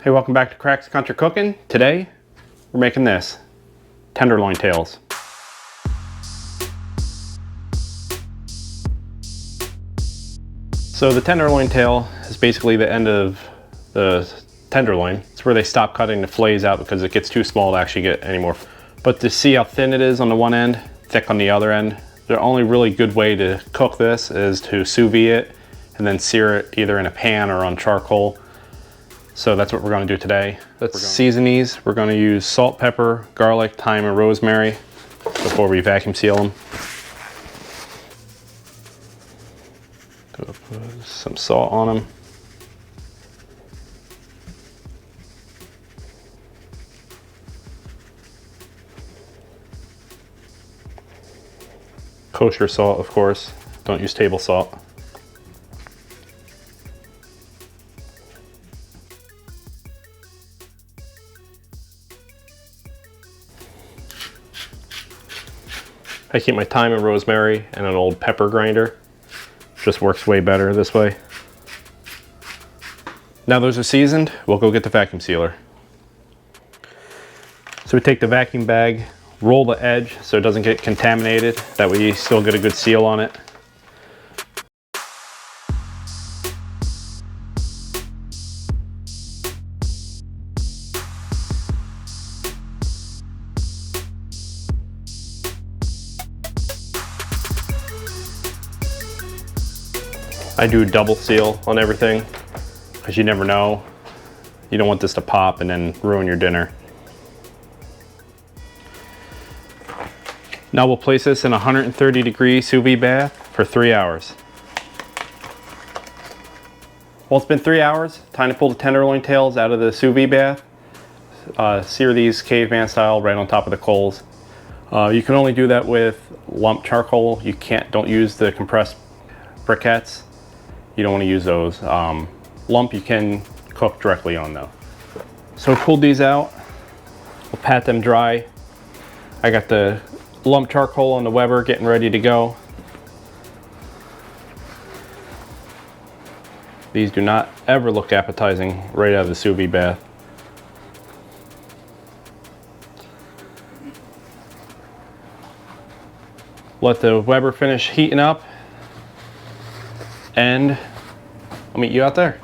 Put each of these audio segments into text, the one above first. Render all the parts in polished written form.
Hey, welcome back to Krack's Country Cooking. Today, we're making this, tenderloin tails. So the tenderloin tail is basically the end of the tenderloin. It's where they stop cutting the fillets out because it gets too small to actually get any more. But to see how thin it is on the one end, thick on the other end, the only really good way to cook this is to sous vide it and then sear it either in a pan or on charcoal. So that's what we're going to do today. Let's season these. We're going to use salt, pepper, garlic, thyme, and rosemary before we vacuum seal them. Go put some salt on them. Kosher salt, of course. Don't use table salt. I keep my thyme and rosemary and an old pepper grinder. Just works way better this way. Now those are seasoned, we'll go get the vacuum sealer. So we take the vacuum bag, roll the edge so it doesn't get contaminated. That way you still get a good seal on it. I do double seal on everything because you never know. You don't want this to pop and then ruin your dinner. Now we'll place this in a 130-degree sous vide bath for 3 hours. Well, it's been 3 hours. Time to pull the tenderloin tails out of the sous vide bath. Sear these caveman style right on top of the coals. You can only do that with lump charcoal. Don't use the compressed briquettes. You don't want to use those. Lump you can cook directly on though. So I pulled these out. We'll pat them dry. I got the lump charcoal on the Weber getting ready to go. These do not ever look appetizing right out of the sous vide bath. Let the Weber finish heating up, and I'll meet you out there.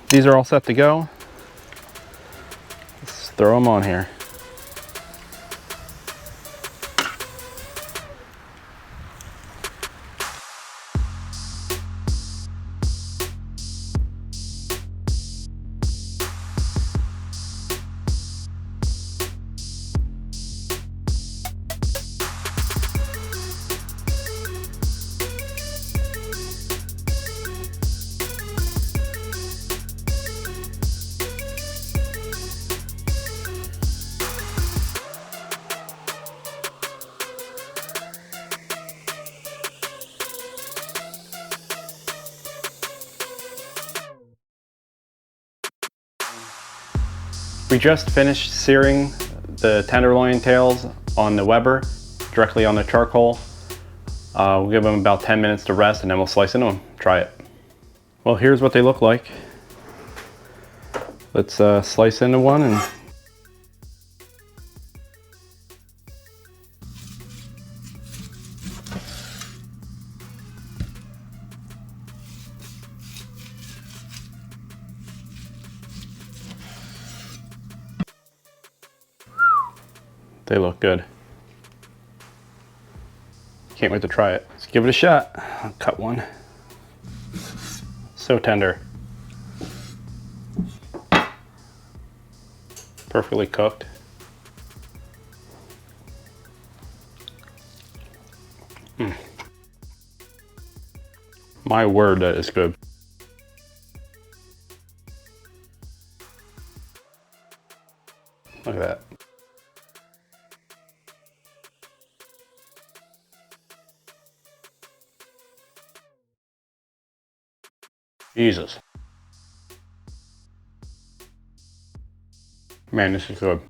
These are all set to go. Let's throw them on here. We just finished searing the tenderloin tails on the Weber, directly on the charcoal. We'll give them about 10 minutes to rest and then we'll slice into them. Try it. Well, here's what they look like. Let's slice into one and they look good. Can't wait to try it. Let's give it a shot. I'll cut one. So tender. Perfectly cooked. My word, that is good. Look at that. Jesus. Man, this is good.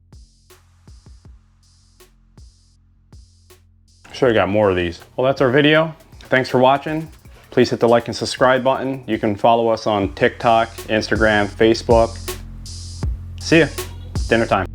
Should have got more of these. Well, that's our video. Thanks for watching. Please hit the like and subscribe button. You can follow us on TikTok, Instagram, Facebook. See ya. Dinner time.